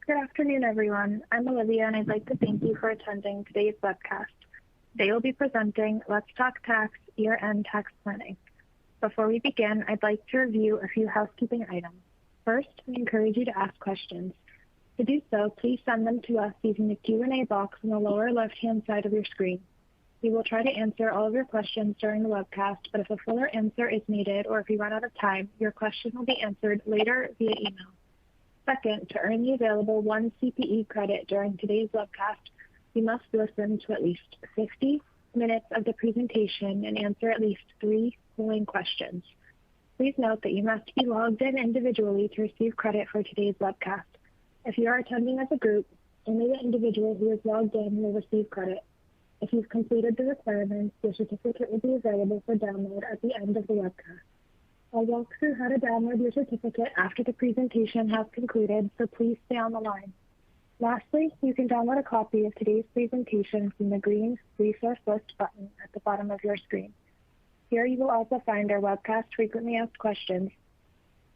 Good afternoon, everyone. I'm Olivia, and I'd like to thank you for attending today's webcast. Today we'll be presenting Let's Talk Tax Year-End Tax Planning. Before we begin, I'd like to review a few housekeeping items. First, we encourage you to ask questions. To do so, please send them to us using the Q&A box on the lower left-hand side of your screen. We will try to answer all of your questions during the webcast, but if a fuller answer is needed or if we run out of time, your question will be answered later via email. Second, to earn the available 1 CPE credit during today's webcast, you must listen to at least 50 minutes of the presentation and answer at least 3 polling questions. Please note that you must be logged in individually to receive credit for today's webcast. If you are attending as a group, only the individual who is logged in will receive credit. If you've completed the requirements, your certificate will be available for download at the end of the webcast. I'll walk through how to download your certificate after the presentation has concluded, so please stay on the line. Lastly, you can download a copy of today's presentation from the green Resource List button at the bottom of your screen. Here you will also find our webcast frequently asked questions,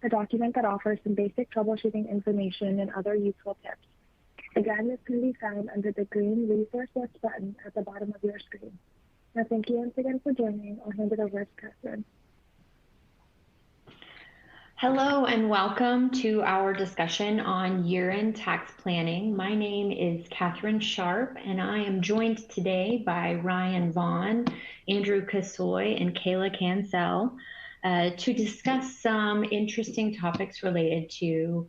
a document that offers some basic troubleshooting information and other useful tips. Again, this can be found under the green Resource List button at the bottom of your screen. Now, thank you once again for joining. I'll hand it over to Catherine. Hello and welcome to our discussion on year-end tax planning. My name is Catherine Sharp and I am joined today by Ryan Vaughn, Andrew Kasoy, and Kayla Cancel to discuss some interesting topics related to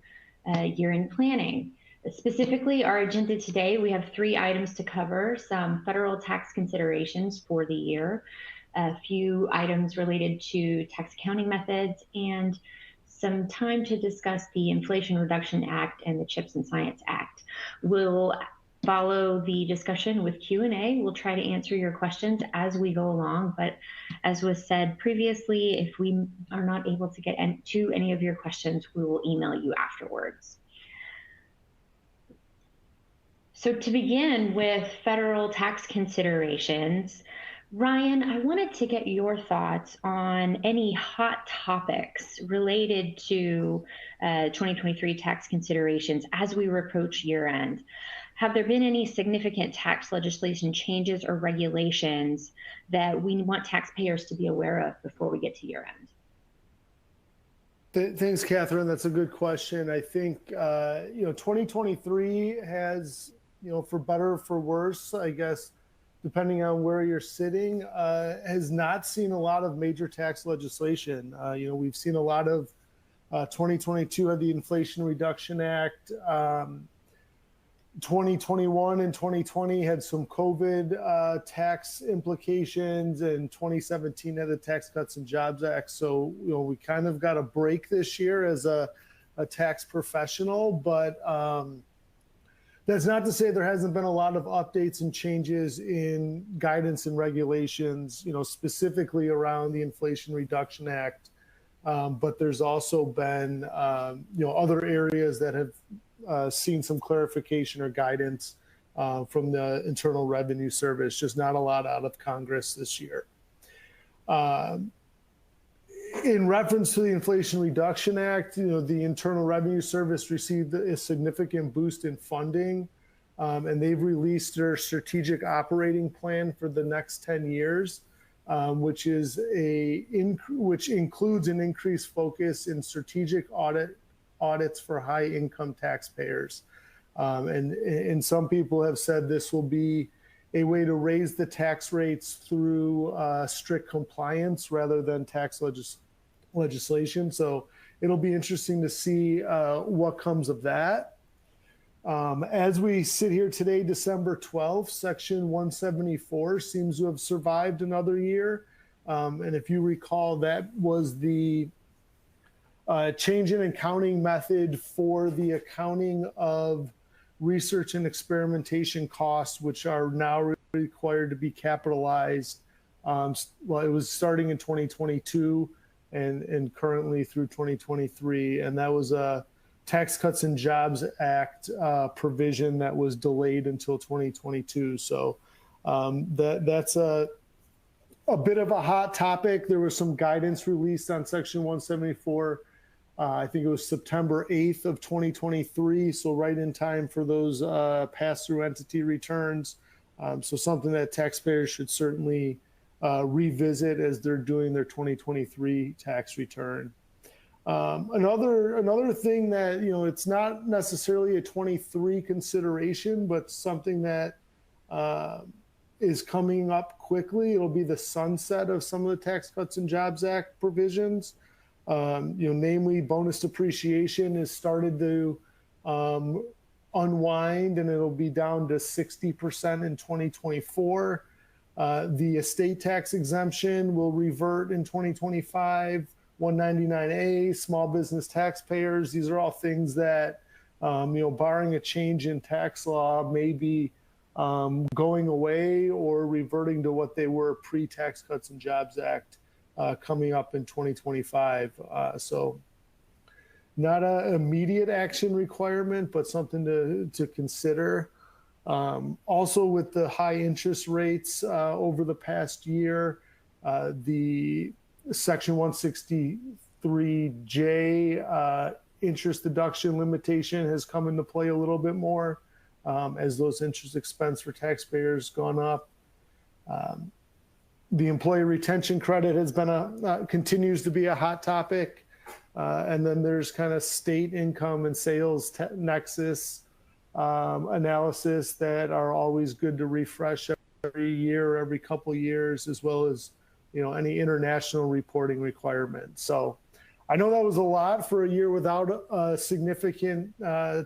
year-end planning. Specifically, our agenda today, we have 3 items to cover: some federal tax considerations for the year, a few items related to tax accounting methods, and some time to discuss the Inflation Reduction Act and the CHIPS and Science Act. We'll follow the discussion with Q&A. We'll try to answer your questions as we go along, but as was said previously, if we are not able to get to any of your questions, we will email you afterwards. So to begin with federal tax considerations, Ryan, I wanted to get your thoughts on any hot topics related to 2023 tax considerations as we approach year end. Have there been any significant tax legislation changes or regulations that we want taxpayers to be aware of before we get to year end? Thanks, Catherine. That's a good question. I think, 2023 has, for better or for worse, I guess, depending on where you're sitting, has not seen a lot of major tax legislation. We've seen a lot of 2022 had the Inflation Reduction Act. 2021 and 2020 had some COVID tax implications, and 2017 had the Tax Cuts and Jobs Act. So, we kind of got a break this year as a tax professional, but that's not to say there hasn't been a lot of updates and changes in guidance and regulations, specifically around the Inflation Reduction Act. But there's also been, other areas that have seen some clarification or guidance from the Internal Revenue Service, just not a lot out of Congress this year. In reference to the Inflation Reduction Act, the Internal Revenue Service received a significant boost in funding, and they've released their strategic operating plan for the next 10 years, which includes an increased focus in strategic audits for high-income taxpayers. And some people have said this will be a way to raise the tax rates through strict compliance rather than tax legislation. So it'll be interesting to see what comes of that. As we sit here today, December 12th, Section 174 seems to have survived another year. And if you recall, that was the change in accounting method for the accounting of research and experimentation costs, which are now required to be capitalized. Well, it was starting in 2022 and currently through 2023. And that was a Tax Cuts and Jobs Act provision that was delayed until 2022. So that's a bit of a hot topic. There was some guidance released on Section 174 I think it was September 8th of 2023, so right in time for those pass-through entity returns. So something that taxpayers should certainly revisit as they're doing their 2023 tax return. Another thing that, it's not necessarily a 23 consideration, but something that is coming up quickly. It'll be the sunset of some of the Tax Cuts and Jobs Act provisions. Namely bonus depreciation has started to unwind, and it'll be down to 60% in 2024. The estate tax exemption will revert in 2025. 199A, small business taxpayers. These are all things that, barring a change in tax law, may be going away or reverting to what they were pre-Tax Cuts and Jobs Act coming up in 2025. So not an immediate action requirement, but something to consider. Also, with the high interest rates over the past year, the Section 163J interest deduction limitation has come into play a little bit more as those interest expense for taxpayers gone up. The employee retention credit has been continues to be a hot topic. And then there's kind of state income and sales nexus analysis that are always good to refresh every year, every couple of years, as well as any international reporting requirements. So I know that was a lot for a year without significant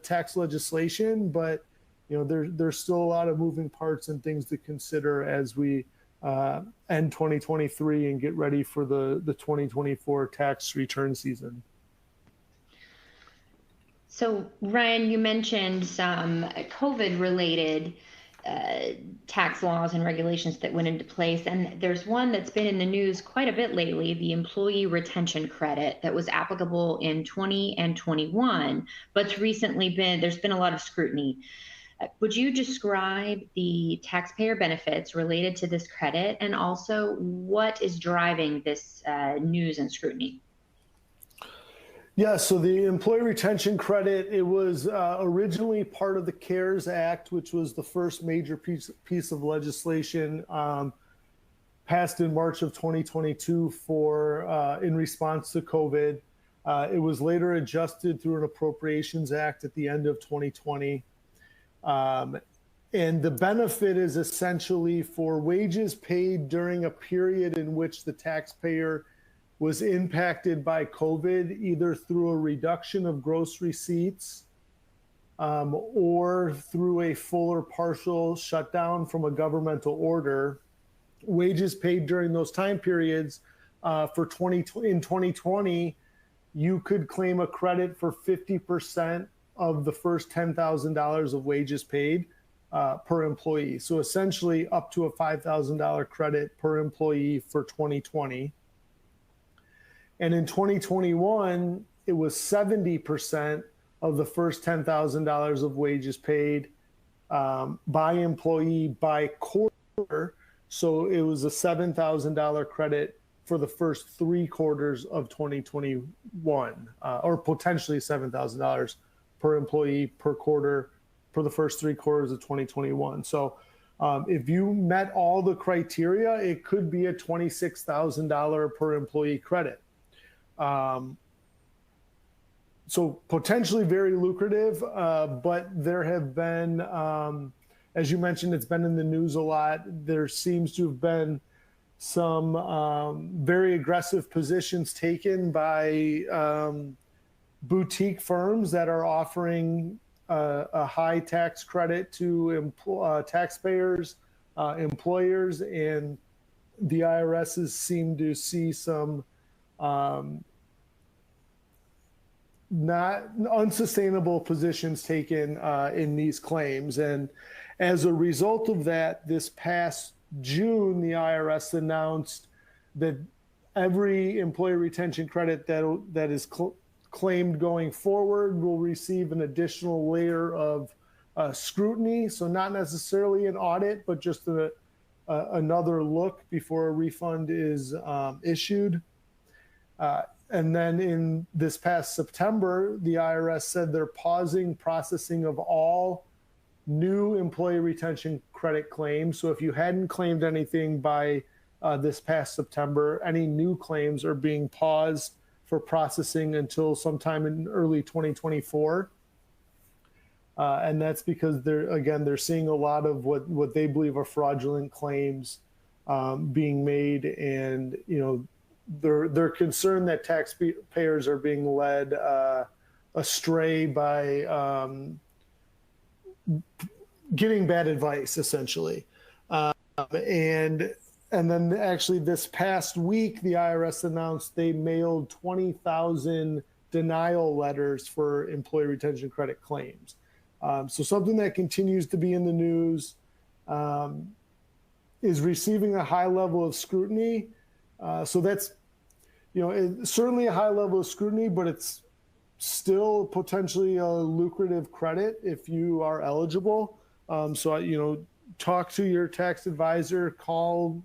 tax legislation, but there's still a lot of moving parts and things to consider as we end 2023 and get ready for the 2024 tax return season. So Ryan, you mentioned some COVID-related tax laws and regulations that went into place. And there's one that's been in the news quite a bit lately, the employee retention credit that was applicable in 20 and 21, but there's been a lot of scrutiny. Would you describe the taxpayer benefits related to this credit, and also what is driving this news and scrutiny? Yeah, so the employee retention credit, it was originally part of the CARES Act, which was the first major piece of legislation passed in March of 2022 in response to COVID. It was later adjusted through an Appropriations Act at the end of 2020. And the benefit is essentially for wages paid during a period in which the taxpayer was impacted by COVID, either through a reduction of gross receipts or through a full or partial shutdown from a governmental order. Wages paid during those time periods in 2020, you could claim a credit for 50% of the first $10,000 of wages paid per employee. So essentially up to a $5,000 credit per employee for 2020. And in 2021, it was 70% of the first $10,000 of wages paid by employee by quarter. So it was a $7,000 credit for the first 3 quarters of 2021, or potentially $7,000 per employee per quarter for the first 3 quarters of 2021. So if you met all the criteria, it could be a $26,000 per employee credit. So potentially very lucrative, but there have been, as you mentioned, it's been in the news a lot. There seems to have been some very aggressive positions taken by boutique firms that are offering a high tax credit to taxpayers, employers, and the IRSs seem to see some not unsustainable positions taken in these claims. And as a result of that, this past June, the IRS announced that every employee retention credit that is claimed going forward will receive an additional layer of scrutiny. So not necessarily an audit, but just another look before a refund is issued. And then in this past September, the IRS said they're pausing processing of all new employee retention credit claims. So if you hadn't claimed anything by this past September, any new claims are being paused for processing until sometime in early 2024. And that's because they're seeing a lot of what they believe are fraudulent claims being made, and they're concerned that taxpayers are being led astray by getting bad advice, essentially. And then actually this past week, the IRS announced they mailed 20,000 denial letters for employee retention credit claims. So something that continues to be in the news, is receiving a high level of scrutiny. So that's, certainly a high level of scrutiny, but it's still potentially a lucrative credit if you are eligible. So, talk to your tax advisor, call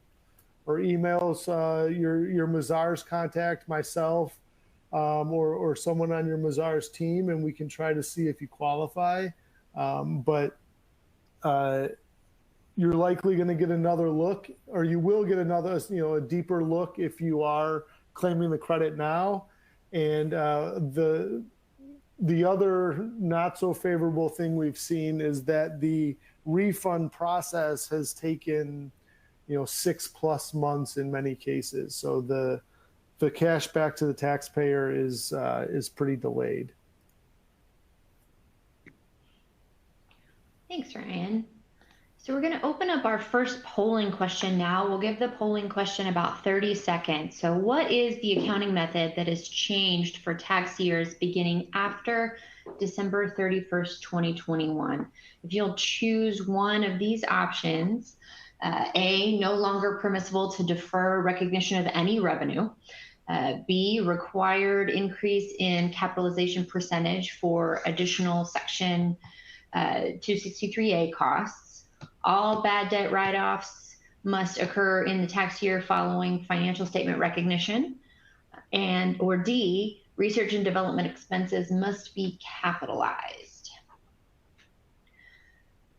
or emails your Mazars contact, myself, or someone on your Mazars team, and we can try to see if you qualify. But you're likely going to get another look, or you will get another, a deeper look if you are claiming the credit now. And the other not so favorable thing we've seen is that the refund process has taken 6+ months in many cases. So the cash back to the taxpayer is pretty delayed. Thanks, Ryan. So we're going to open up our first polling question now. We'll give the polling question about 30 seconds. So what is the accounting method that has changed for tax years beginning after December 31st, 2021? If you'll choose one of these options, A, no longer permissible to defer recognition of any revenue. B, required increase in capitalization percentage for additional Section 263A costs. All bad debt write-offs must occur in the tax year following financial statement recognition. Or D, research and development expenses must be capitalized.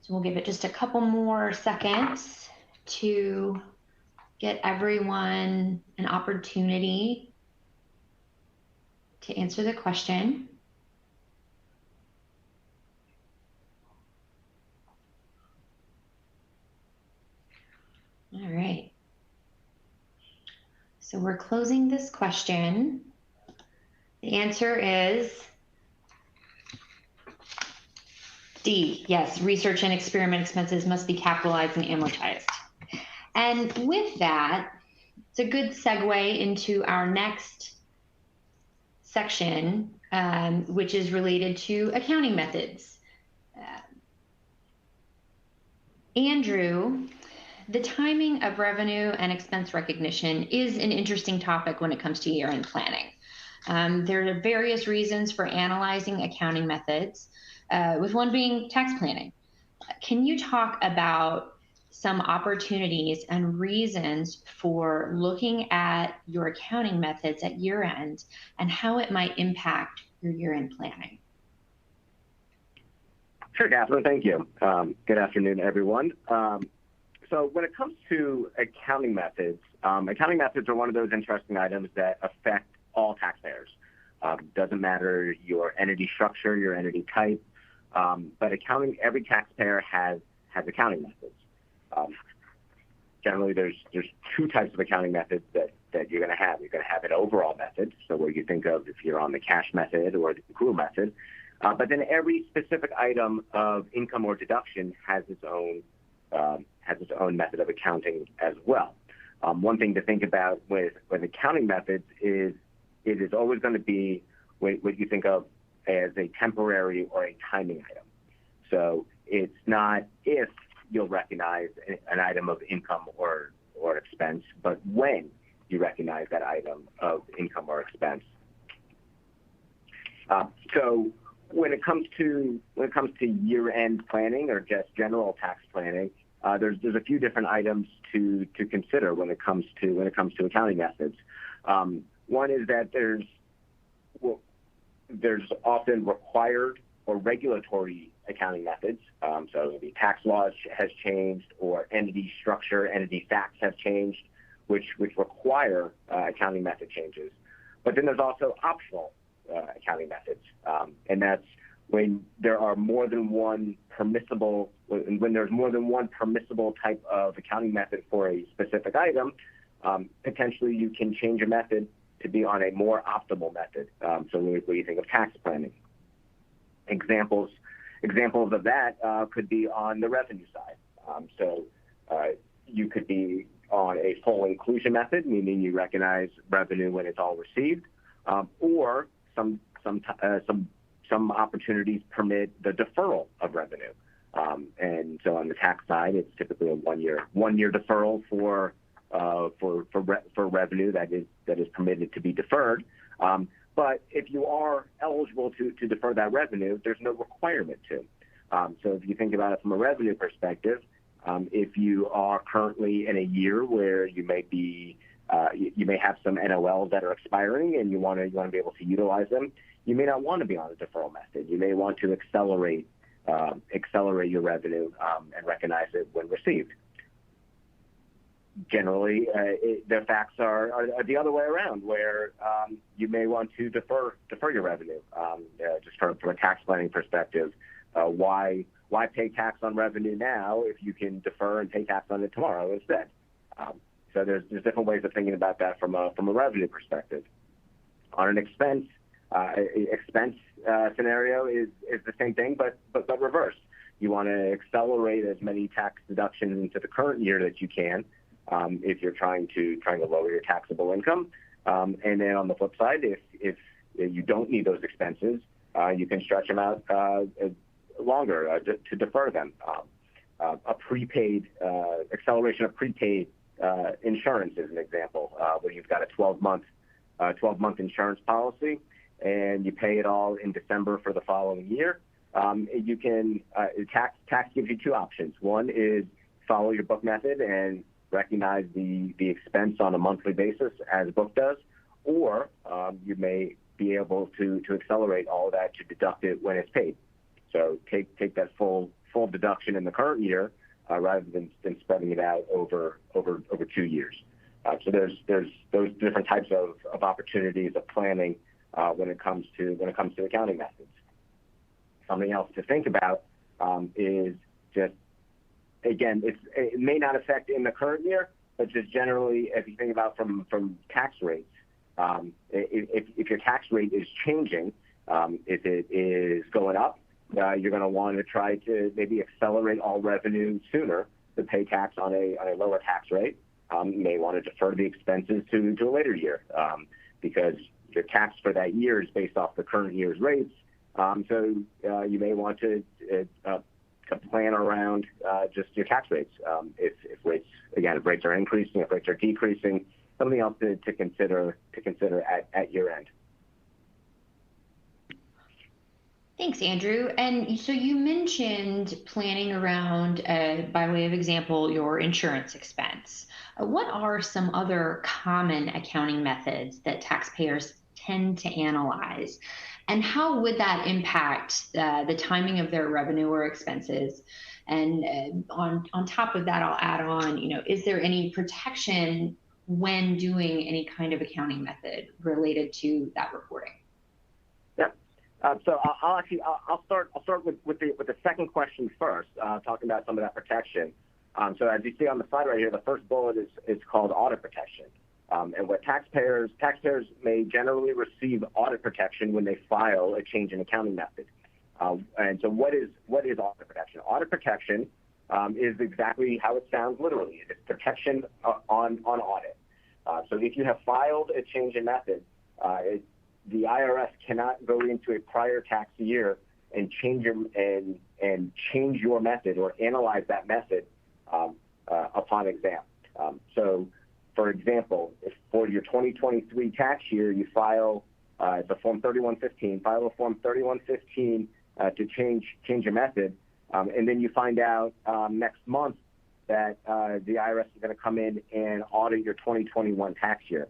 So we'll give it just a couple more seconds to get everyone an opportunity to answer the question. All right. So we're closing this question. The answer is D. Yes, research and experiment expenses must be capitalized and amortized. And with that, it's a good segue into our next section, which is related to accounting methods. Andrew, the timing of revenue and expense recognition is an interesting topic when it comes to year-end planning. There are various reasons for analyzing accounting methods, with one being tax planning. Can you talk about some opportunities and reasons for looking at your accounting methods at year-end and how it might impact your year-end planning? Sure, Catherine, thank you. Good afternoon, everyone. So when it comes to accounting methods are one of those interesting items that affect all taxpayers. Doesn't matter your entity structure, your entity type, but every taxpayer has accounting methods. Generally, there's two types of accounting methods that you're going to have. You're going to have an overall method, so where you think of if you're on the cash method or the accrual method, but then every specific item of income or deduction has its own method of accounting as well. One thing to think about with accounting methods is it is always going to be what you think of as a temporary or a timing item. So it's not if you'll recognize an item of income or expense, but when you recognize that item of income or expense. So when it comes to year-end planning or just general tax planning, there's a few different items to consider when it comes to accounting methods. One is that there's often required or regulatory accounting methods. So maybe tax laws has changed, or entity structure, entity facts have changed, which require accounting method changes. But then there's also optional accounting methods, and that's when there are more than one permissible, when there's more than one permissible type of accounting method for a specific item. Potentially you can change a method to be on a more optimal method. So when you think of tax planning, examples of that could be on the revenue side. So you could be on a full inclusion method, meaning you recognize revenue when it's all received, or some opportunities permit the deferral of revenue. And so on the tax side, it's typically a one year deferral for revenue that is permitted to be deferred. But if you are eligible to defer that revenue, there's no requirement to. So if you think about it from a revenue perspective, if you are currently in a year where you may have some NOLs that are expiring and you want to be able to utilize them, you may not want to be on a deferral method. You may want to accelerate your revenue and recognize it when received. Generally, the facts are the other way around, where you may want to defer your revenue. Just from a tax planning perspective, why pay tax on revenue now if you can defer and pay tax on it tomorrow instead? So there's different ways of thinking about that from a revenue perspective. On an expense scenario is the same thing, but reversed. You want to accelerate as many tax deductions into the current year that you can, if you're trying to lower your taxable income. And then on the flip side, if you don't need those expenses, you can stretch them out longer to defer them. A prepaid acceleration of prepaid insurance is an example, where you've got a 12-month insurance policy and you pay it all in December for the following year. You can tax gives you two options. One is follow your book method and recognize the expense on a monthly basis as book does, or you may be able to accelerate all of that to deduct it when it's paid. So take that full deduction in the current year rather than spreading it out over 2 years. So there's those different types of opportunities of planning when it comes to accounting methods. Something else to think about is just, again, it may not affect in the current year, but just generally, if you think about from tax rates, if your tax rate is changing, if it is going up, you're going to want to try to maybe accelerate all revenue sooner to pay tax on a lower tax rate. You may want to defer the expenses to a later year because your tax for that year is based off the current year's rates. So you may want to plan around just your tax rates. If rates are increasing, if rates are decreasing, something else to consider at year end. Thanks, Andrew. And so you mentioned planning around, by way of example, your insurance expense. What are some other common accounting methods that taxpayers tend to analyze? And how would that impact the timing of their revenue or expenses? And on top of that, I'll add on, is there any protection when doing any kind of accounting method related to that reporting? Yeah. So I'll start with the second question first, talking about some of that protection. So as you see on the slide right here, the first bullet is called audit protection. And what taxpayers may generally receive audit protection when they file a change in accounting method. And so what is audit protection? Audit protection is exactly how it sounds literally. It's protection on audit. So if you have filed a change in method, the IRS cannot go into a prior tax year and change your method or analyze that method upon exam. So, for example, if for your 2023 tax year you file the Form 3115, file a Form 3115 to change your method, and then you find out next month that the IRS is going to come in and audit your 2021 tax year.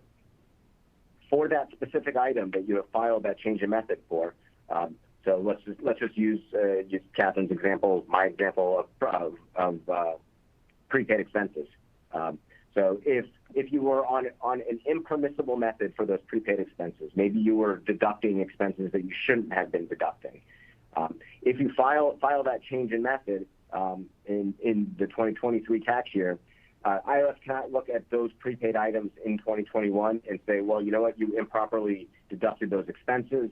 for that specific item that you have filed that change in method for. So let's just use Catherine's example, my example of prepaid expenses. So if you were on an impermissible method for those prepaid expenses, maybe you were deducting expenses that you shouldn't have been deducting. If you file that change in method in the 2023 tax year, IRS cannot look at those prepaid items in 2021 and say, well, you know what, you improperly deducted those expenses,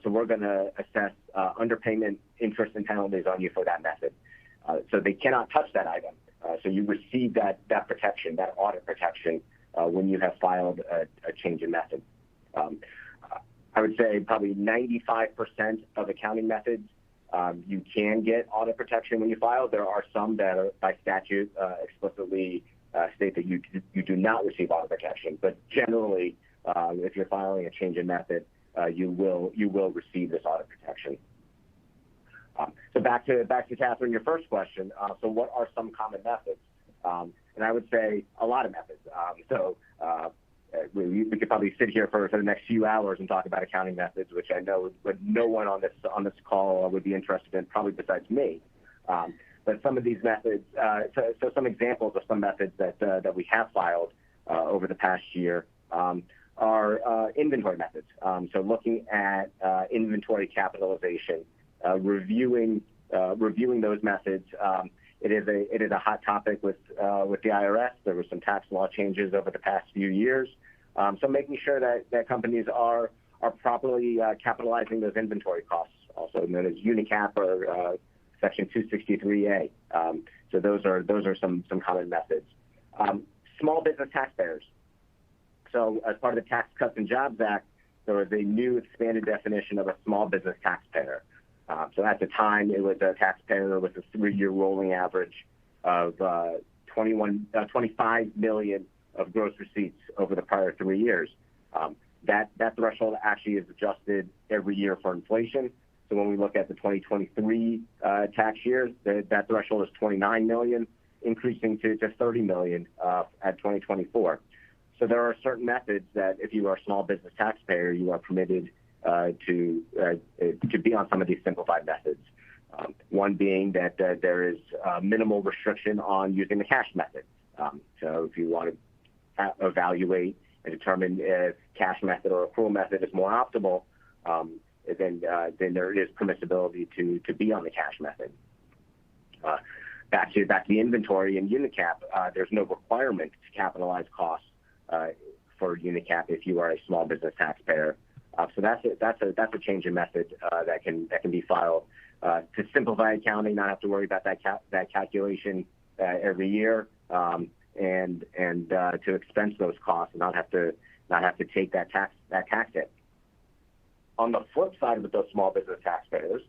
so we're going to assess underpayment, interest, and penalties on you for that method. So they cannot touch that item. So you receive that protection, that audit protection, when you have filed a change in method. I would say probably 95% of accounting methods, you can get audit protection when you file. There are some that are by statute explicitly state that you do not receive audit protection. But generally, if you're filing a change in method, you will receive this audit protection. So back to Catherine, your first question. So what are some common methods? And I would say a lot of methods. We could probably sit here for the next few hours and talk about accounting methods, which I know no one on this call would be interested in, probably besides me. But some of these methods, so some examples of some methods that we have filed over the past year are inventory methods. So looking at inventory capitalization, reviewing those methods. It is a hot topic with the IRS. There were some tax law changes over the past few years. So making sure that companies are properly capitalizing those inventory costs, also known as UNICAP or Section 263A. So those are some common methods. Small business taxpayers. So as part of the Tax Cuts and Jobs Act, there was a new expanded definition of a small business taxpayer. So at the time, it was a taxpayer with a 3-year rolling average of 25 million of gross receipts over the prior 3 years. That threshold actually is adjusted every year for inflation. So when we look at the 2023 tax year, that threshold is 29 million, increasing to 30 million at 2024. So there are certain methods that if you are a small business taxpayer, you are permitted to be on some of these simplified methods. One being that there is minimal restriction on using the cash method. So if you want to evaluate and determine if cash method or accrual method is more optimal, then there is permissibility to be on the cash method. Back to the inventory and UNICAP, there's no requirement to capitalize costs for UNICAP if you are a small business taxpayer. So that's a change in method that can be filed to simplify accounting, not have to worry about that calculation every year, and to expense those costs and not have to take that tax hit. On the flip side of those small business taxpayers,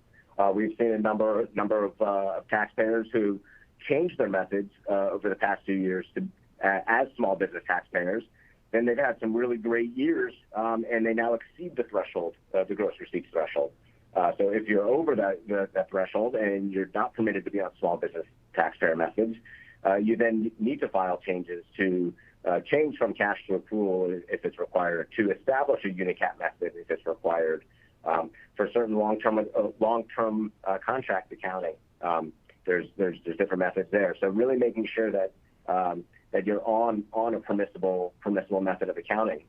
we've seen a number of taxpayers who changed their methods over the past 2 years to as small business taxpayers. Then they've had some really great years, and they now exceed the threshold, the gross receipts threshold. So if you're over that threshold and you're not permitted to be on small business taxpayer methods, you then need to file changes to change from cash to accrual if it's required, to establish a UNICAP method if it's required. For certain long-term contract accounting, there's different methods there. So really making sure that you're on a permissible method of accounting.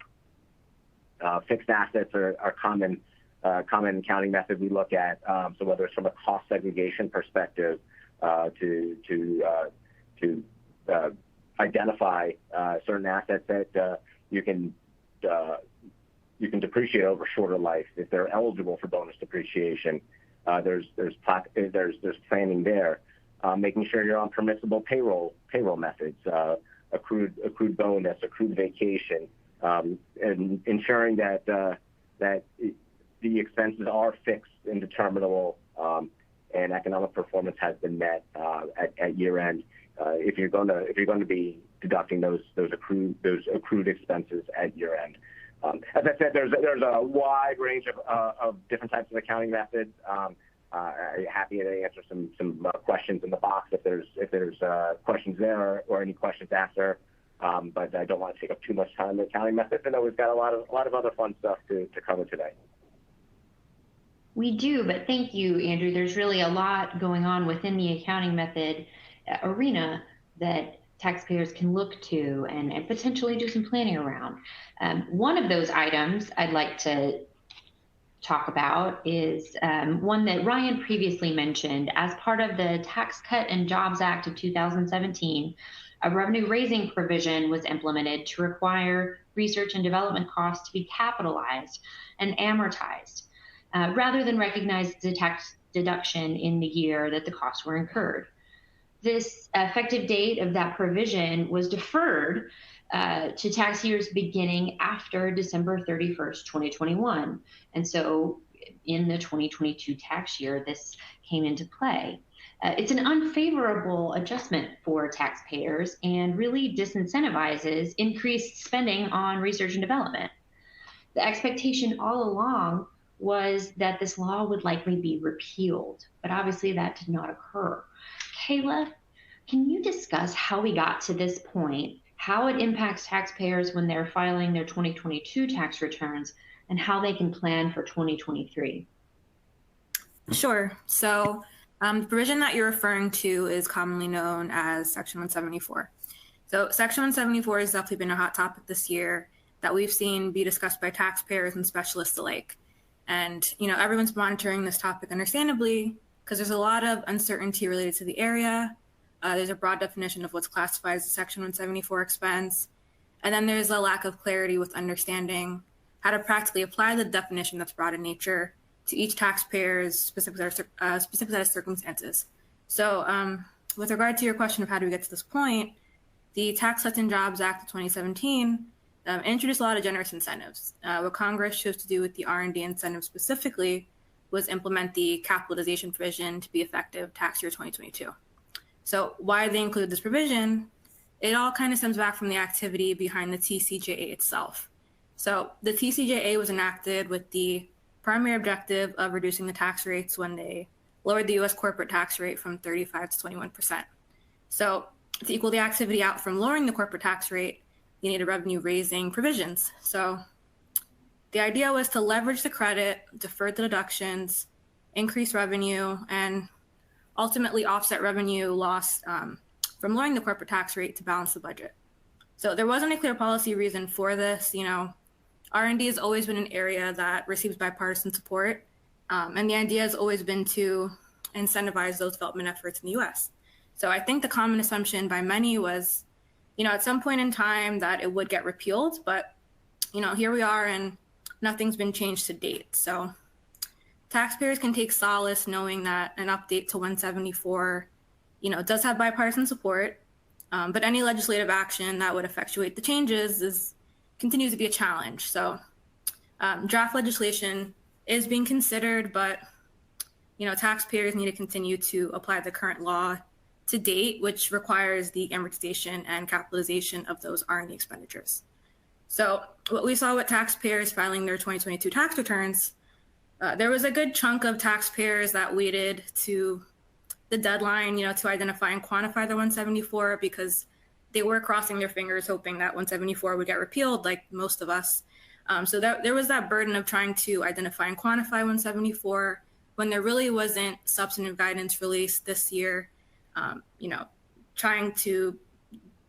Fixed assets are common accounting method we look at. So whether it's from a cost segregation perspective to identify certain assets that you can depreciate over shorter life if they're eligible for bonus depreciation. There's planning there. Making sure you're on permissible payroll methods, accrued bonus, accrued vacation, and ensuring that the expenses are fixed and determinable, and economic performance has been met at year end. If you're going to be deducting those accrued expenses at year end. As I said, there's a wide range of different types of accounting methods. Happy to answer some questions in the box if there's questions there or any questions after. but I don't want to take up too much time in the accounting methods. I know we've got a lot of other fun stuff to cover today. We do, but thank you, Andrew. There's really a lot going on within the accounting method arena that taxpayers can look to and potentially do some planning around. One of those items I'd like to talk about is one that Ryan previously mentioned. As part of the Tax Cut and Jobs Act of 2017, a revenue raising provision was implemented to require research and development costs to be capitalized and amortized, rather than recognized as a tax deduction in the year that the costs were incurred. This effective date of that provision was deferred to tax years beginning after December 31st, 2021. And so in the 2022 tax year, this came into play. It's an unfavorable adjustment for taxpayers and really disincentivizes increased spending on research and development. The expectation all along was that this law would likely be repealed, but obviously that did not occur. Kayla, can you discuss how we got to this point, how it impacts taxpayers when they're filing their 2022 tax returns, and how they can plan for 2023? Sure. So the provision that you're referring to is commonly known as Section 174. So Section 174 has definitely been a hot topic this year that we've seen be discussed by taxpayers and specialists alike. And, everyone's monitoring this topic understandably because there's a lot of uncertainty related to the area. There's a broad definition of what's classified as a Section 174 expense. And then there's a lack of clarity with understanding how to practically apply the definition that's broad in nature to each taxpayer's specific set of circumstances. So with regard to your question of how do we get to this point, the Tax Cuts and Jobs Act of 2017 introduced a lot of generous incentives. What Congress chose to do with the R&D incentive specifically was implement the capitalization provision to be effective tax year 2022. So why they include this provision, it all kind of stems back from the activity behind the TCJA itself. So the TCJA was enacted with the primary objective of reducing the tax rates when they lowered the U.S. corporate tax rate from 35 to 21%. So to equal the activity out from lowering the corporate tax rate, you needed revenue raising provisions. So the idea was to leverage the credit, defer the deductions, increase revenue, and ultimately offset revenue lost from lowering the corporate tax rate to balance the budget. So there wasn't a clear policy reason for this. R&D has always been an area that receives bipartisan support. And the idea has always been to incentivize those development efforts in the US. So I think the common assumption by many was, at some point in time that it would get repealed, but, here we are and nothing's been changed to date. So taxpayers can take solace knowing that an update to 174, does have bipartisan support, but any legislative action that would effectuate the changes continues to be a challenge. So draft legislation is being considered, but, taxpayers need to continue to apply the current law to date, which requires the amortization and capitalization of those R&D expenditures. So what we saw with taxpayers filing their 2022 tax returns, there was a good chunk of taxpayers that waited to the deadline, to identify and quantify the 174 because they were crossing their fingers hoping that 174 would get repealed, like most of us. So there was that burden of trying to identify and quantify 174 when there really wasn't substantive guidance released this year. Trying to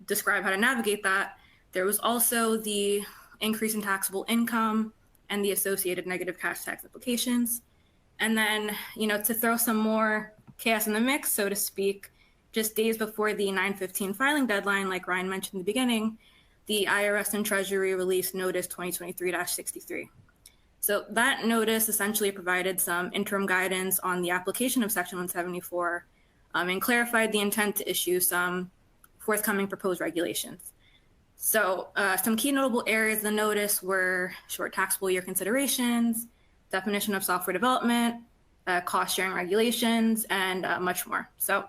describe how to navigate that. There was also the increase in taxable income and the associated negative cash tax implications. And then, to throw some more chaos in the mix, so to speak, just days before the 9/15 filing deadline, like Ryan mentioned in the beginning, the IRS and Treasury released Notice 2023-63. So that notice essentially provided some interim guidance on the application of Section 174 and clarified the intent to issue some forthcoming proposed regulations. So some key notable areas of the notice were short taxable year considerations, definition of software development, cost sharing regulations, and much more. So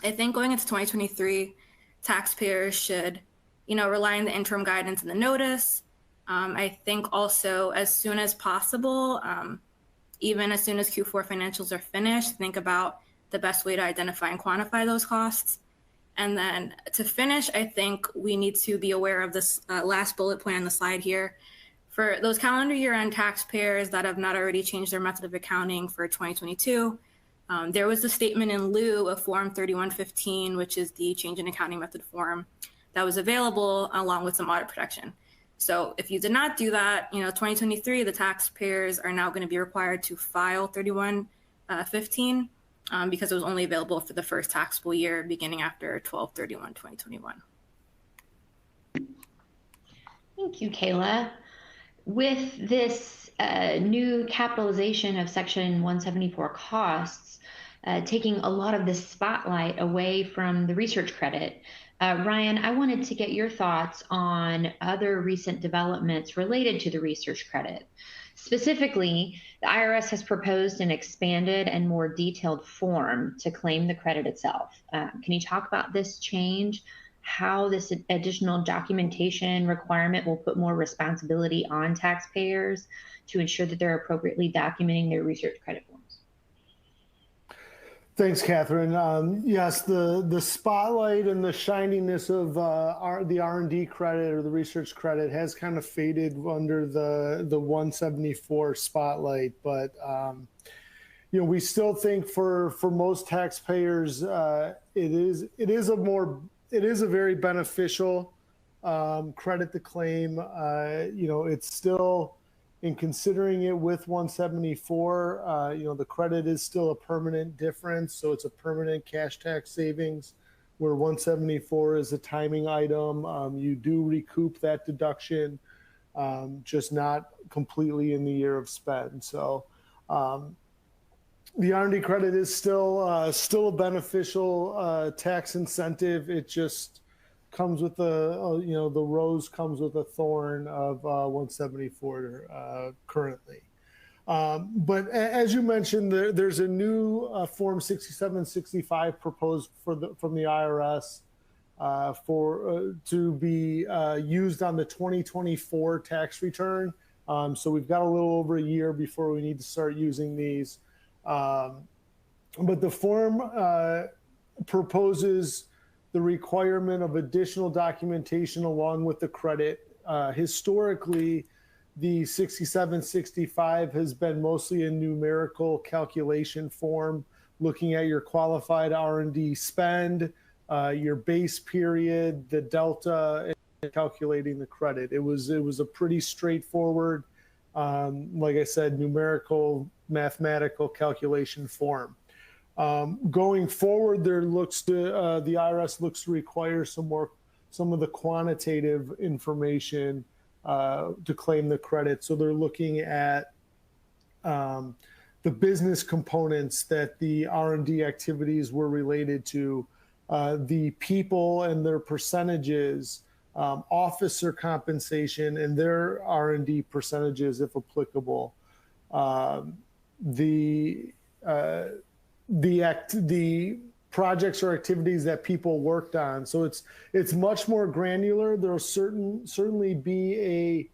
I think going into 2023, taxpayers should, rely on the interim guidance in the notice. I think also as soon as possible, even as soon as Q4 financials are finished, think about the best way to identify and quantify those costs. And then to finish, I think we need to be aware of this last bullet point on the slide here. For those calendar year-end taxpayers that have not already changed their method of accounting for 2022, there was a statement in lieu of Form 3115, which is the change in accounting method form that was available along with some audit protection. So if you did not do that, 2023, the taxpayers are now going to be required to file 3115 because it was only available for the first taxable year beginning after 12/31/2021. Thank you, Kayla. With this new capitalization of Section 174 costs, taking a lot of the spotlight away from the research credit, Ryan, I wanted to get your thoughts on other recent developments related to the research credit. Specifically, the IRS has proposed an expanded and more detailed form to claim the credit itself. Can you talk about this change, how this additional documentation requirement will put more responsibility on taxpayers to ensure that they're appropriately documenting their research credit forms? Thanks, Catherine. Yes, the spotlight and the shininess of the R&D credit or the research credit has kind of faded under the 174 spotlight, but we still think for most taxpayers it is a very beneficial credit to claim. It's still, in considering it with 174, the credit is still a permanent difference. So it's a permanent cash tax savings, where 174 is a timing item. You do recoup that deduction, just not completely in the year of spend. So the R&D credit is still a beneficial tax incentive. It just comes with the rose comes with a thorn of 174 currently. But as you mentioned, there's a new Form 6765 proposed from the IRS to be used on the 2024 tax return. So we've got a little over a year before we need to start using these. But the form proposes the requirement of additional documentation along with the credit. Historically, the 6765 has been mostly a numerical calculation form, looking at your qualified R&D spend, your base period, the delta, and calculating the credit. It was a pretty straightforward, like I said, numerical, mathematical calculation form. Going forward, the IRS looks to require some of the quantitative information to claim the credit. So they're looking at the business components that the R&D activities were related to, the people and their percentages, officer compensation and their R&D percentages, if applicable, the projects or activities that people worked on. So it's much more granular. There'll certainly be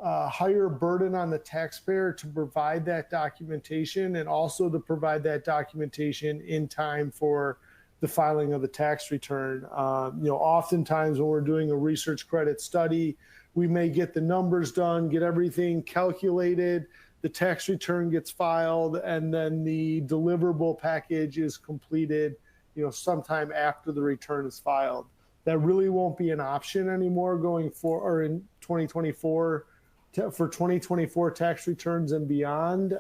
a higher burden on the taxpayer to provide that documentation, and also to provide that documentation in time for the filing of the tax return. Oftentimes when we're doing a research credit study, we may get the numbers done, get everything calculated, the tax return gets filed, and then the deliverable package is completed, sometime after the return is filed. That really won't be an option anymore going forward, or in 2024, for 2024 tax returns and beyond.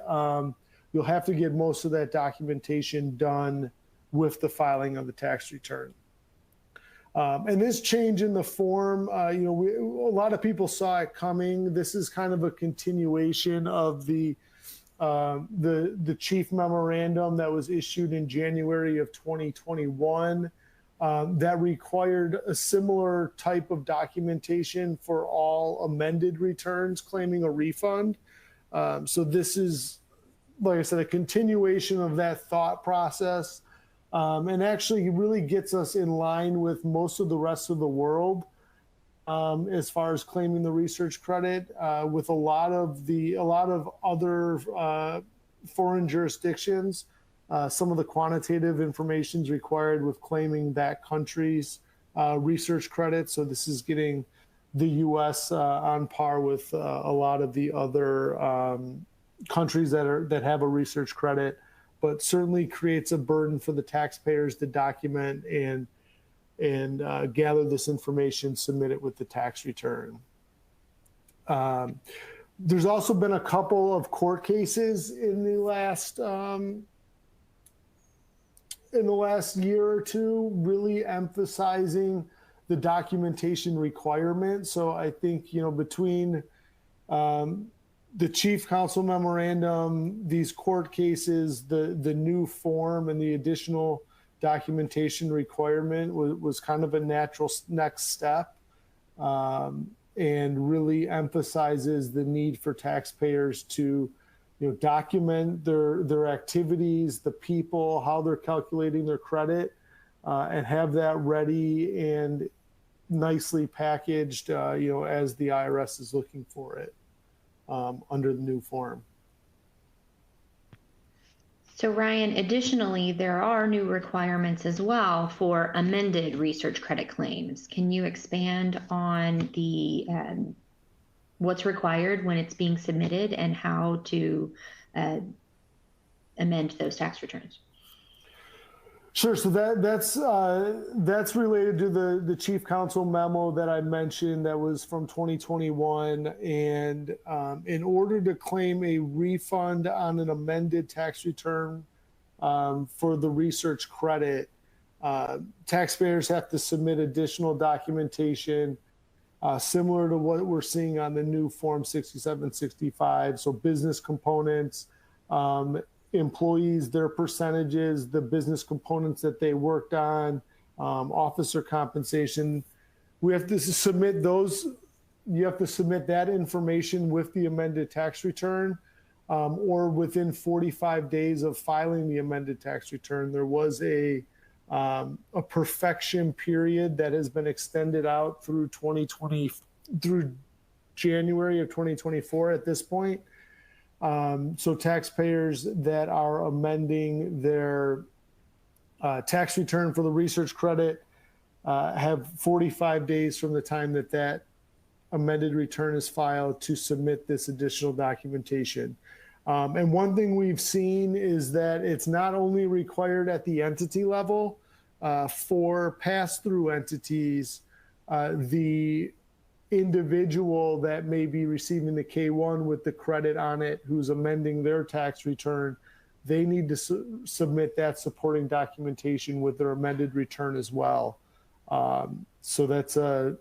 You'll have to get most of that documentation done with the filing of the tax return. And this change in the form, a lot of people saw it coming. This is kind of a continuation of the chief memorandum that was issued in January of 2021 that required a similar type of documentation for all amended returns claiming a refund. So this is, like I said, a continuation of that thought process. And actually really gets us in line with most of the rest of the world as far as claiming the research credit, with a lot of other foreign jurisdictions. some of the quantitative information is required with claiming that country's research credit. So this is getting the U.S. On par with a lot of the other countries that have a research credit, but certainly creates a burden for the taxpayers to document and gather this information, submit it with the tax return. There's also been a couple of court cases in the last year or two, really emphasizing the documentation requirement. So I think, between the chief counsel memorandum, these court cases, the new form and the additional documentation requirement was kind of a natural next step, and really emphasizes the need for taxpayers to document their activities, the people, how they're calculating their credit, and have that ready and nicely packaged, as the IRS is looking for it under the new form. So Ryan, additionally, there are new requirements as well for amended research credit claims. Can you expand on the what's required when it's being submitted and how to amend those tax returns? Sure. So that's related to the chief counsel memo that I mentioned that was from 2021. And in order to claim a refund on an amended tax return for the research credit, taxpayers have to submit additional documentation similar to what we're seeing on the new Form 6765. So business components, employees, their percentages, the business components that they worked on, officer compensation. We have to submit those. You have to submit that information with the amended tax return, or within 45 days of filing the amended tax return. There was a perfection period that has been extended out through January of 2024 at this point. So taxpayers that are amending their tax return for the research credit have 45 days from the time that amended return is filed to submit this additional documentation. And one thing we've seen is that it's not only required at the entity level. For pass-through entities, the individual that may be receiving the K-1 with the credit on it, who's amending their tax return, they need to submit that supporting documentation with their amended return as well. So that's another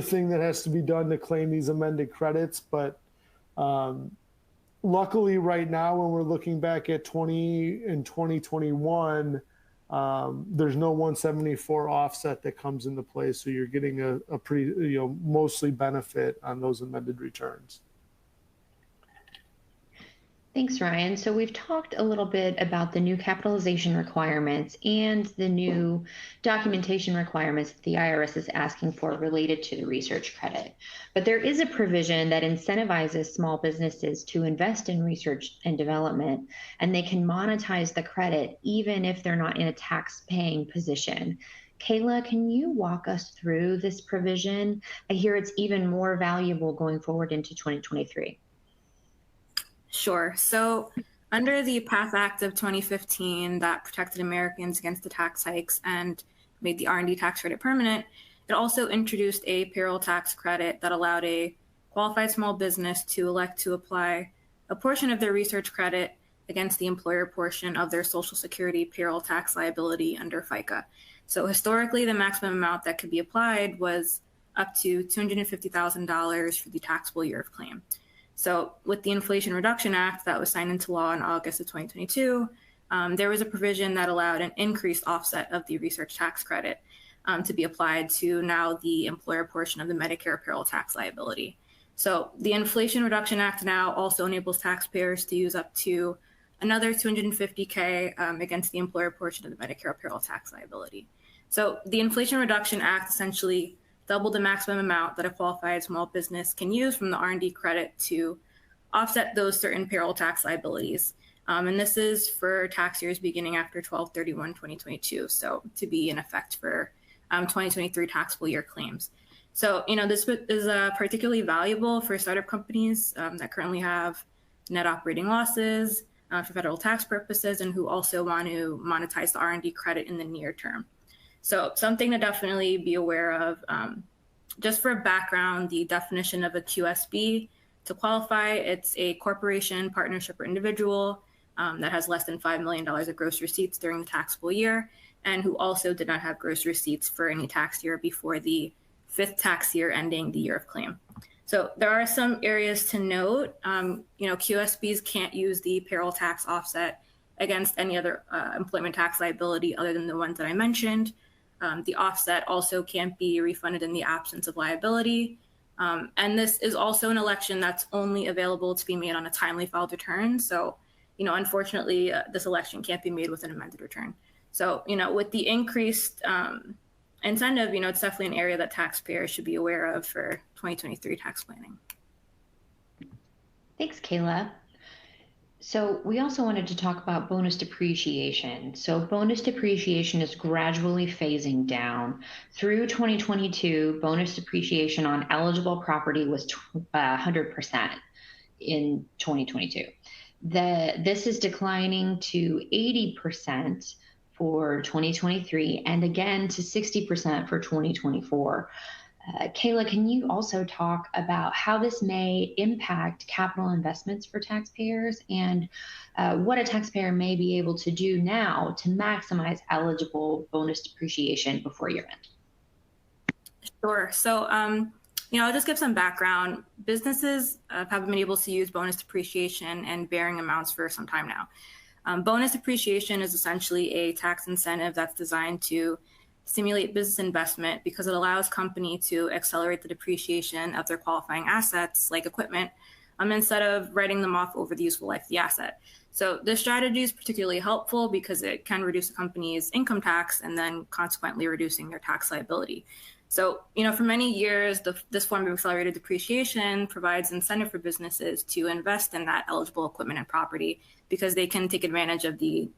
thing that has to be done to claim these amended credits. But luckily, right now, when we're looking back at 2021. There's no 174 offset that comes into play, so you're getting a pretty, mostly benefit on those amended returns. Thanks, Ryan. So we've talked a little bit about the new capitalization requirements and the new documentation requirements that the IRS is asking for related to the research credit. But there is a provision that incentivizes small businesses to invest in research and development, and they can monetize the credit even if they're not in a tax-paying position. Kayla, can you walk us through this provision? I hear it's even more valuable going forward into 2023. Sure. So under the PATH Act of 2015 that protected Americans against the tax hikes and made the R&D tax credit permanent, it also introduced a payroll tax credit that allowed a qualified small business to elect to apply a portion of their research credit against the employer portion of their Social Security payroll tax liability under FICA. So historically, the maximum amount that could be applied was up to $250,000 for the taxable year of claim. So with the Inflation Reduction Act that was signed into law in August of 2022, there was a provision that allowed an increased offset of the research tax credit to be applied to now the employer portion of the Medicare payroll tax liability. So the Inflation Reduction Act now also enables taxpayers to use up to another $250K against the employer portion of the Medicare payroll tax liability. So the Inflation Reduction Act essentially double the maximum amount that a qualified small business can use from the R&D credit to offset those certain payroll tax liabilities. And this is for tax years beginning after 12/31/2022, so to be in effect for 2023 taxable year claims. So, this is particularly valuable for startup companies that currently have net operating losses for federal tax purposes and who also want to monetize the R&D credit in the near term. So something to definitely be aware of. Just for background, the definition of a QSB, to qualify, it's a corporation, partnership, or individual that has less than $5 million of gross receipts during the taxable year and who also did not have gross receipts for any tax year before the 5th tax year ending the year of claim. So there are some areas to note. QSBs can't use the payroll tax offset against any other employment tax liability other than the ones that I mentioned. The offset also can't be refunded in the absence of liability. And this is also an election that's only available to be made on a timely filed return. So, unfortunately, this election can't be made with an amended return. So, with the increased incentive, it's definitely an area that taxpayers should be aware of for 2023 tax planning. Thanks, Kayla. So we also wanted to talk about bonus depreciation. So bonus depreciation is gradually phasing down. Through 2022, bonus depreciation on eligible property was 100% in 2022. This is declining to 80% for 2023 and again to 60% for 2024. Kayla, can you also talk about how this may impact capital investments for taxpayers and what a taxpayer may be able to do now to maximize eligible bonus depreciation before year end? Sure. So, I'll just give some background. Businesses have been able to use bonus depreciation and varying amounts for some time now. Bonus depreciation is essentially a tax incentive that's designed to stimulate business investment because it allows company to accelerate the depreciation of their qualifying assets like equipment instead of writing them off over the useful life of the asset. So this strategy is particularly helpful because it can reduce a company's income tax and then consequently reducing their tax liability. So, for many years, this form of accelerated depreciation provides incentive for businesses to invest in that eligible equipment and property because they can take advantage of the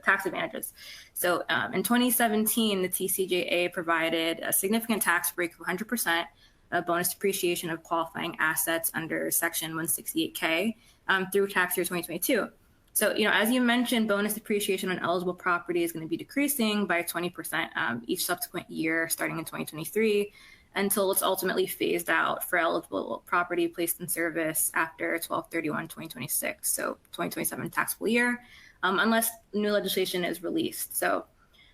tax advantages. So in 2017, the TCJA provided a significant tax break of 100% bonus depreciation of qualifying assets under Section 168K through tax year 2022. So, as you mentioned, bonus depreciation on eligible property is going to be decreasing by 20% each subsequent year starting in 2023 until it's ultimately phased out for eligible property placed in service after 12/31/2026, so 2027 taxable year, unless new legislation is released. So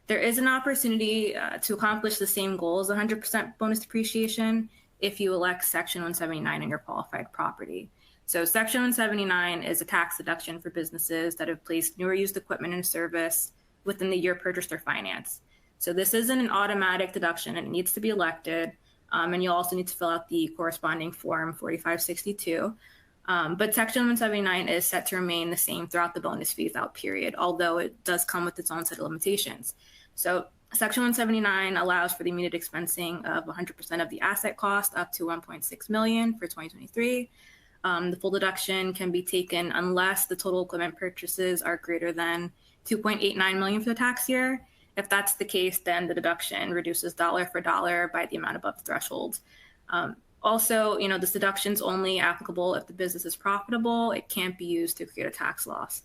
there is an opportunity to accomplish the same goal as 100% bonus depreciation if you elect Section 179 on your qualified property. So Section 179 is a tax deduction for businesses that have placed new or used equipment in service within the year purchased or financed. So this isn't an automatic deduction. It needs to be elected. And you'll also need to fill out the corresponding form 4562. But Section 179 is set to remain the same throughout the bonus phase out period, although it does come with its own set of limitations. So Section 179 allows for the immediate expensing of 100% of the asset cost up to $1.6 million for 2023. The full deduction can be taken unless the total equipment purchases are greater than $2.89 million for the tax year. If that's the case, then the deduction reduces dollar for dollar by the amount above the threshold. Also, this deduction is only applicable if the business is profitable. It can't be used to create a tax loss.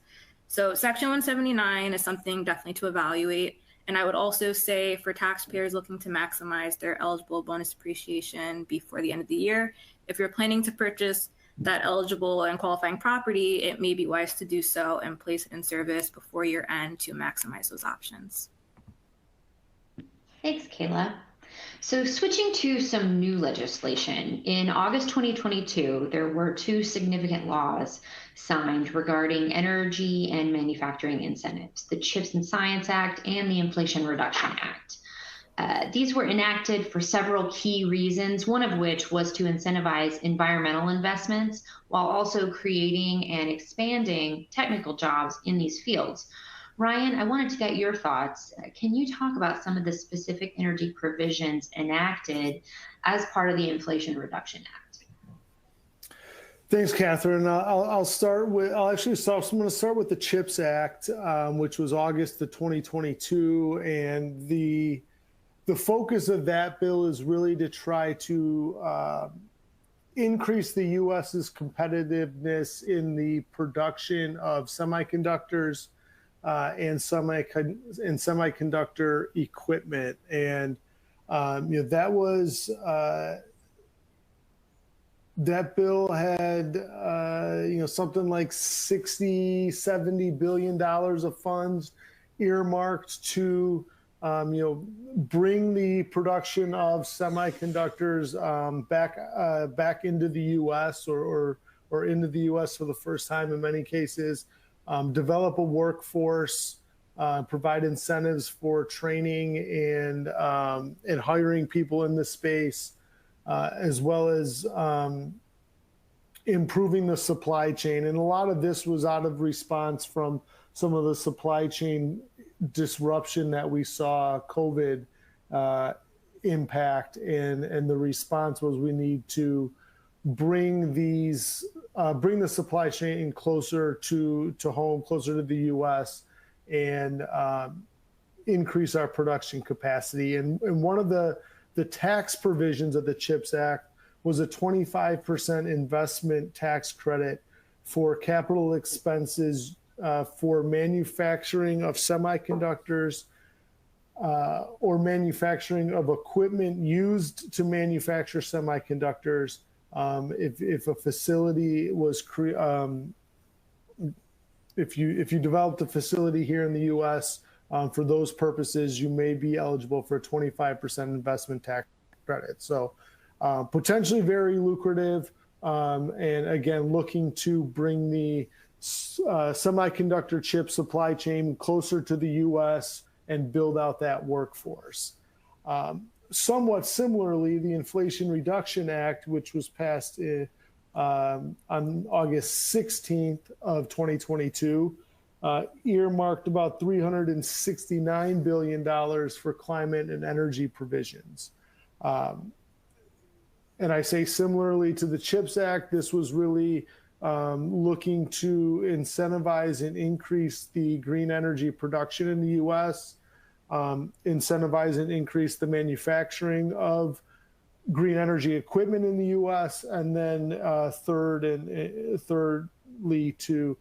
So Section 179 is something definitely to evaluate. And I would also say for taxpayers looking to maximize their eligible bonus depreciation before the end of the year, if you're planning to purchase that eligible and qualifying property, it may be wise to do so and place it in service before year end to maximize those options. Thanks, Kayla. So switching to some new legislation, in August 2022, there were two significant laws signed regarding energy and manufacturing incentives, the CHIPS and Science Act and the Inflation Reduction Act. These were enacted for several key reasons, one of which was to incentivize environmental investments while also creating and expanding technical jobs in these fields. Ryan, I wanted to get your thoughts. Can you talk about some of the specific energy provisions enacted as part of the Inflation Reduction Act? Thanks, Catherine. I'll start with. I'm going to start with the CHIPS Act, which was August of 2022, and the focus of that bill is really to try to increase the U.S.'s competitiveness in the production of semiconductors and semiconductor equipment, and that was. That bill had, something like $60–70 billion of funds earmarked to, bring the production of semiconductors back into the U.S. or into the U.S. for the first time in many cases, develop a workforce, provide incentives for training and hiring people in the space. As well as improving the supply chain. And a lot of this was out of response from some of the supply chain disruption that we saw COVID impact. And the response was we need to bring the supply chain closer to home, closer to the U.S., and increase our production capacity. And one of the tax provisions of the CHIPS Act was a 25% investment tax credit for capital expenses for manufacturing of semiconductors or manufacturing of equipment used to manufacture semiconductors. If a facility was if you developed a facility here in the U.S. For those purposes, you may be eligible for a 25% investment tax credit. So potentially very lucrative. And again, looking to bring the semiconductor chip supply chain closer to the U.S. and build out that workforce. Somewhat similarly, the Inflation Reduction Act, which was passed on August 16th of 2022, earmarked about $369 billion for climate and energy provisions. And I say similarly to the CHIPS Act, this was really looking to incentivize and increase the green energy production in the U.S., incentivize and increase the manufacturing of green energy equipment in the U.S., and then thirdly to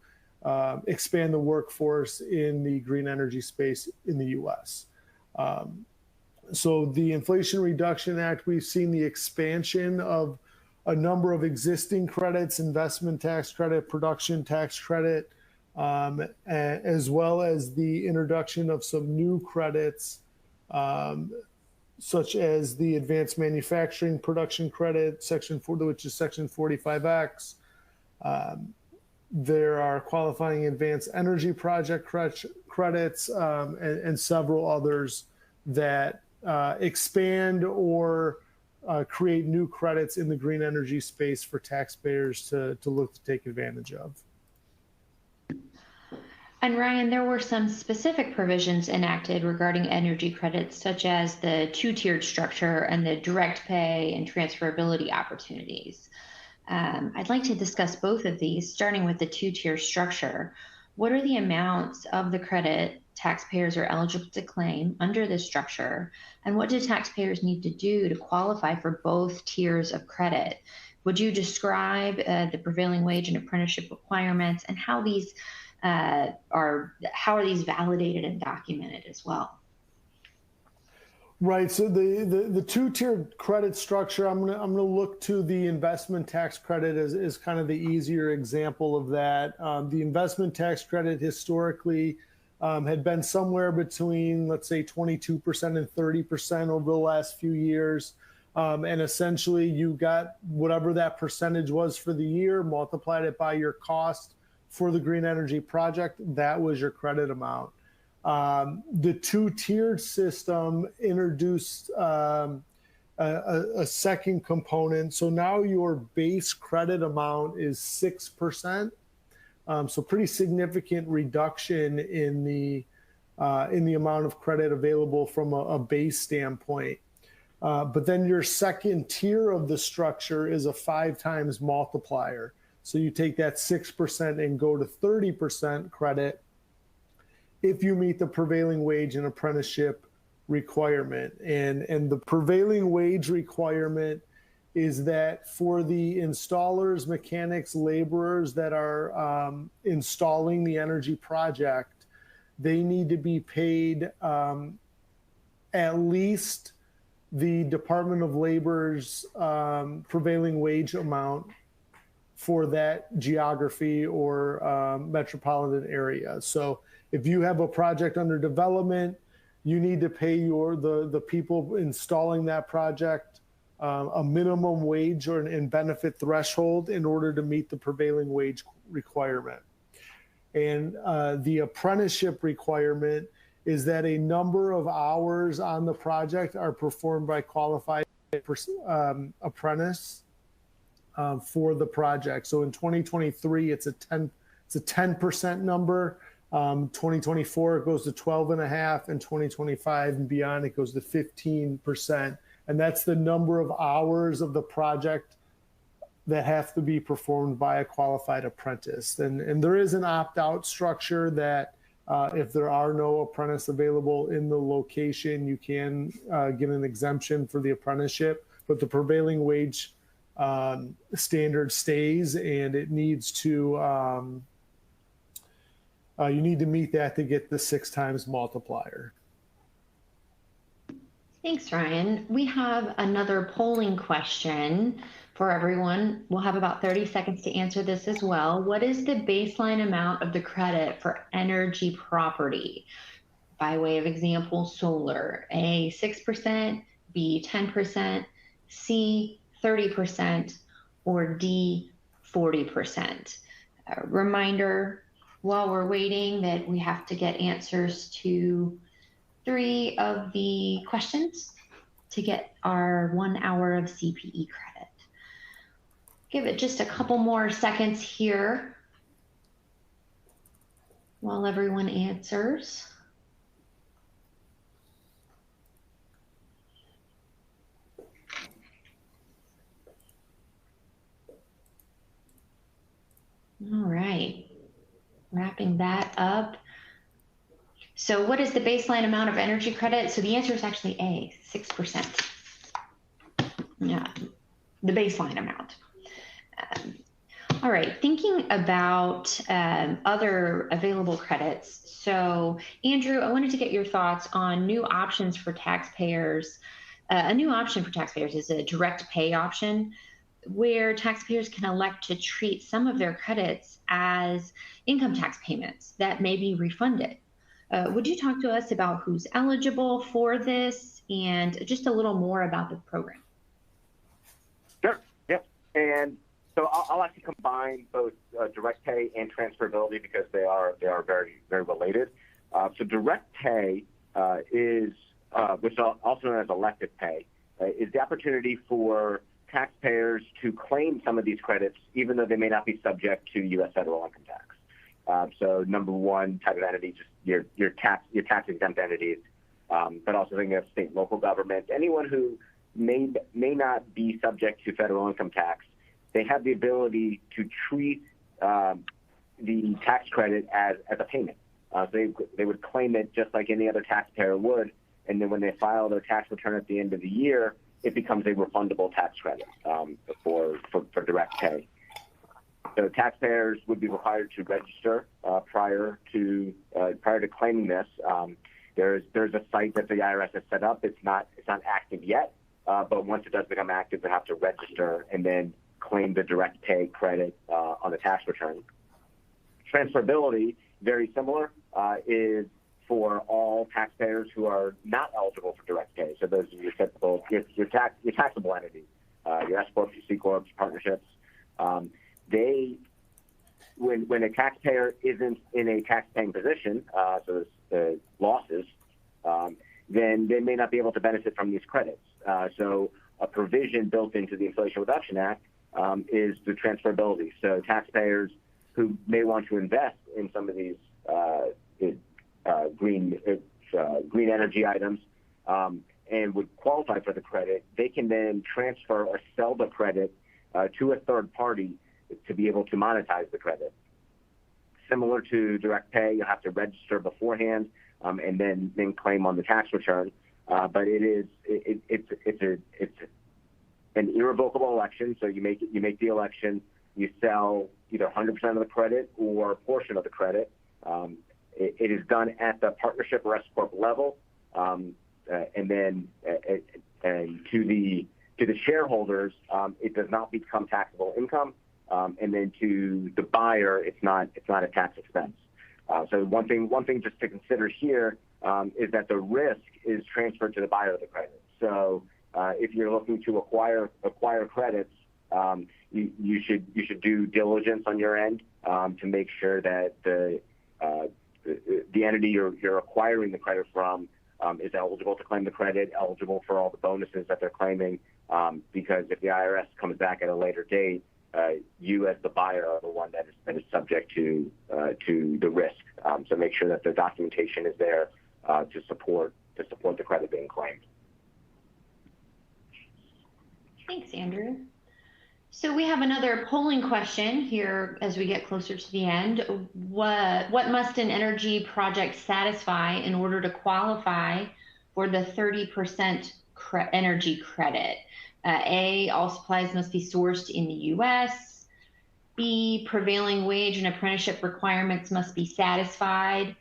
expand the workforce in the green energy space in the U.S. So the Inflation Reduction Act, we've seen the expansion of a number of existing credits, investment tax credit, production tax credit, as well as the introduction of some new credits, such as the Advanced Manufacturing Production Credit, which is Section 45X. There are qualifying advanced energy project credits and several others that expand or create new credits in the green energy space for taxpayers to look to take advantage of. And Ryan, there were some specific provisions enacted regarding energy credits, such as the two-tiered structure and the direct pay and transferability opportunities. I'd like to discuss both of these, starting with the two-tier structure. What are the amounts of the credit taxpayers are eligible to claim under this structure? And what do taxpayers need to do to qualify for both tiers of credit? Would you describe the prevailing wage and apprenticeship requirements, and how these are these validated and documented as well? Right. So the two-tiered credit structure, I'm gonna look to the investment tax credit as kind of the easier example of that. The investment tax credit historically had been somewhere between, let's say, 22% and 30% over the last few years. And essentially you got whatever that percentage was for the year, multiplied it by your cost for the green energy project, that was your credit amount. The two-tiered system introduced a second component. So now your base credit amount is 6%. So pretty significant reduction in the amount of credit available from a base standpoint. But then your second tier of the structure is a 5 times multiplier. So you take that 6% and go to 30% credit if you meet the prevailing wage and apprenticeship requirement. And the prevailing wage requirement is that for the installers, mechanics, laborers that are installing the energy project, they need to be paid at least the Department of Labor's prevailing wage amount for that geography or metropolitan area. So if you have a project under development, you need to pay the people installing that project a minimum wage or an benefit threshold in order to meet the prevailing wage requirement. And the apprenticeship requirement is that a number of hours on the project are performed by qualified apprentice for the project. So in 2023, it's a 10% number. 2024, it goes to 12.5, and 2025 and beyond, it goes to 15%. And that's the number of hours of the project that have to be performed by a qualified apprentice. And there is an opt-out structure that if there are no apprentice available in the location, you can get an exemption for the apprenticeship, but the prevailing wage standard stays, and it needs to, you need to meet that to get the 6 times multiplier. Thanks, Ryan. We have another polling question for everyone. We'll have about 30 seconds to answer this as well. What is the baseline amount of the credit for energy property? By way of example, solar. A, 6%, B, 10%, C, 30%, or D, 40%. Reminder, while we're waiting, that we have to get answers to 3 of the questions to get our 1 hour of CPE credit. Give it just a couple more seconds here while everyone answers. All right, wrapping that up. So what is the baseline amount of energy credit? So the answer is actually A, 6%. Yeah, the baseline amount. All right, thinking about other available credits. So Andrew, I wanted to get your thoughts on new options for taxpayers. A new option for taxpayers is a direct pay option, where taxpayers can elect to treat some of their credits as income tax payments that may be refunded. Would you talk to us about who's eligible for this and just a little more about the program? Sure, yep. And so I'll actually combine both direct pay and transferability because they are very, very related. So direct pay is, which is also known as elective pay, is the opportunity for taxpayers to claim some of these credits, even though they may not be subject to U.S. federal income tax. So number one type of entity, just your tax exempt entities, but also thinking of state and local government, anyone who may not be subject to federal income tax, they have the ability to treat the tax credit as a payment. So they would claim it just like any other taxpayer would, and then when they file their tax return at the end of the year, it becomes a refundable tax credit for direct pay. So taxpayers would be required to register prior to claiming this. There's a site that the IRS has set up. It's not active yet, but once it does become active, they have to register and then claim the direct pay credit on the tax return. Transferability, very similar, is for all taxpayers who are not eligible for direct pay. So those are your typical your taxable entities, your S corps, your C corps, partnerships. When a taxpayer isn't in a tax-paying position, so there's losses, then they may not be able to benefit from these credits. So a provision built into the Inflation Reduction Act is the transferability. So taxpayers who may want to invest in some of these green energy items and would qualify for the credit, they can then transfer or sell the credit to a third party to be able to monetize the credit. Similar to direct pay, you'll have to register beforehand and then claim on the tax return. But it's an irrevocable election. So you make the election, you sell either 100% of the credit or a portion of the credit. It is done at the partnership or S corp level, and then to the shareholders, it does not become taxable income. And then to the buyer, it's not a tax expense. So one thing just to consider here is that the risk is transferred to the buyer of the credit. So if you're looking to acquire credits, you should do diligence on your end to make sure that the entity you're acquiring the credit from is eligible to claim the credit, eligible for all the bonuses that they're claiming. Because if the IRS comes back at a later date, you as the buyer are the one that is subject to the risk. So make sure that the documentation is there to support the credit being claimed. Thanks, Andrew. So we have another polling question here as we get closer to the end. What must an energy project satisfy in order to qualify for the 30% energy credit? A, all supplies must be sourced in the U.S. B, prevailing wage and apprenticeship requirements must be satisfied.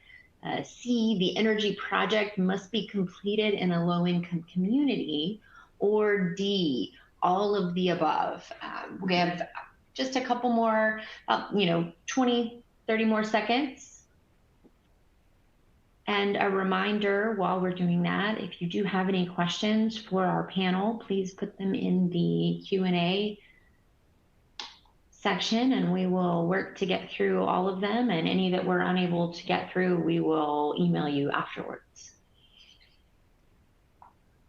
C, the energy project must be completed in a low-income community. Or D, all of the above. We have just a couple more, 20, 30 more seconds. And a reminder while we're doing that, if you do have any questions for our panel, please put them in the Q&A section and we will work to get through all of them, and any that we're unable to get through, we will email you afterwards.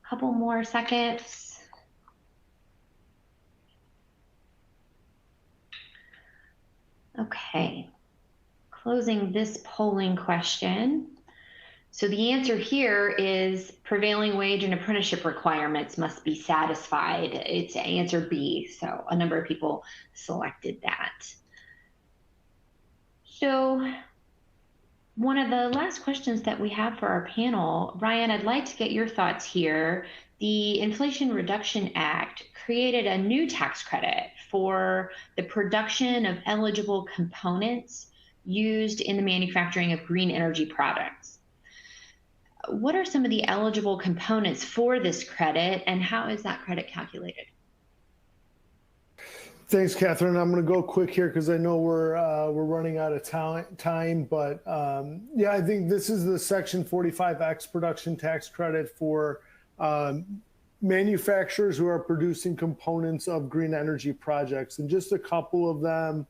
Couple more seconds. Okay, closing this polling question. So the answer here is prevailing wage and apprenticeship requirements must be satisfied. It's answer B, so a number of people selected that. So one of the last questions that we have for our panel, Ryan, I'd like to get your thoughts here. The Inflation Reduction Act created a new tax credit for the production of eligible components used in the manufacturing of green energy products. What are some of the eligible components for this credit, and how is that credit calculated? Thanks, Catherine. I'm going to go quick here because I know we're running out of time. But yeah, I think this is the Section 45X production tax credit for manufacturers who are producing components of green energy projects, and just a couple of them.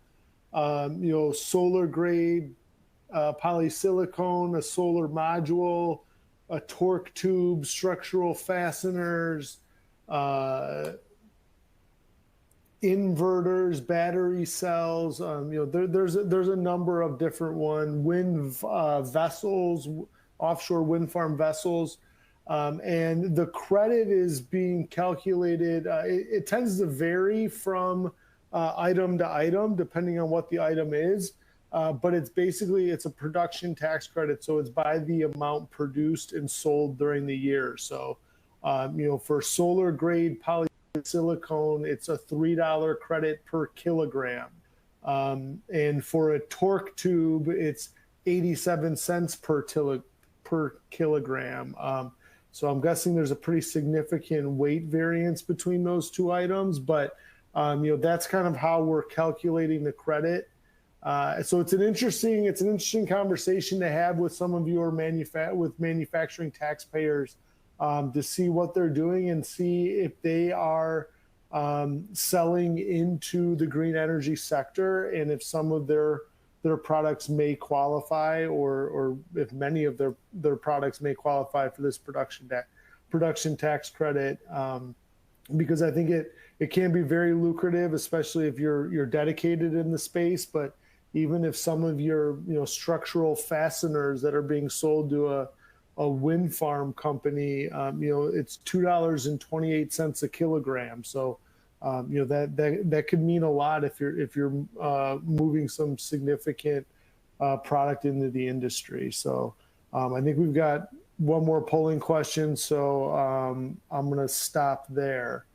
Solar grade polysilicon, a solar module, a torque tube, structural fasteners, inverters, battery cells. There's a number of different ones. Wind vessels, offshore wind farm vessels, and the credit is being calculated. It tends to vary from item to item depending on what the item is. But it's a production tax credit, so it's by the amount produced and sold during the year. So, for solar grade polysilicon, it's a $3 credit per kilogram, and for a torque tube, it's 87 cents per kilogram. So I'm guessing there's a pretty significant weight variance between those two items, but that's kind of how we're calculating the credit. So it's an interesting conversation to have with some of your manufacturing taxpayers to see what they're doing and see if they are selling into the green energy sector, and if some of their products may qualify, or if many of their products may qualify for this production tax credit. Because I think it can be very lucrative, especially if you're dedicated in the space. But even if some of your structural fasteners that are being sold to a wind farm company, it's $2.28 a kilogram. So that could mean a lot if you're moving some significant product into the industry. So I think we've got one more polling question, so I'm going to stop there.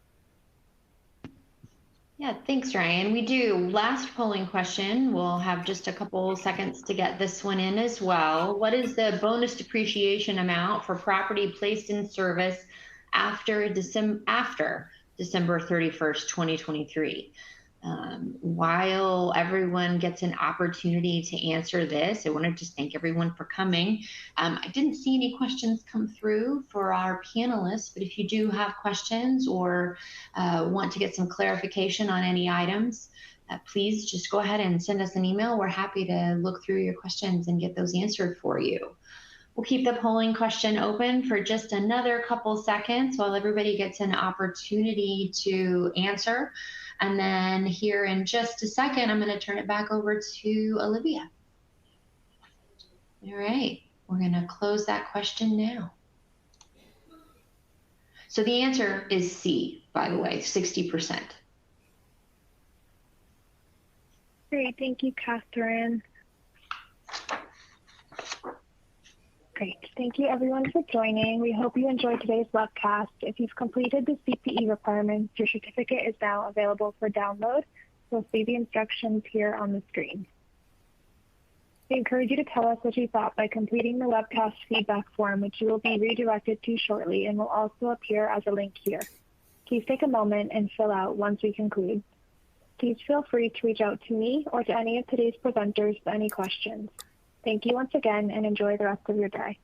Yeah, thanks, Ryan. We do. Last polling question. We'll have just a couple seconds to get this one in as well. What is the bonus depreciation amount for property placed in service after December 31st, 2023? While everyone gets an opportunity to answer this, I want to just thank everyone for coming. I didn't see any questions come through for our panelists, but if you do have questions or want to get some clarification on any items, please just go ahead and send us an email. We're happy to look through your questions and get those answered for you. We'll keep the polling question open for just another couple seconds while everybody gets an opportunity to answer. And then here in just a second, I'm going to turn it back over to Olivia. All right, we're going to close that question now. So the answer is C, by the way, 60%. Great, thank you, Catherine. Great. Thank you everyone for joining. We hope you enjoyed today's webcast. If you've completed the CPE requirements, your certificate is now available for download. You'll see the instructions here on the screen. We encourage you to tell us what you thought by completing the webcast feedback form, which you will be redirected to shortly and will also appear as a link here. Please take a moment and fill out once we conclude. Please feel free to reach out to me or to any of today's presenters with any questions. Thank you once again and enjoy the rest of your day.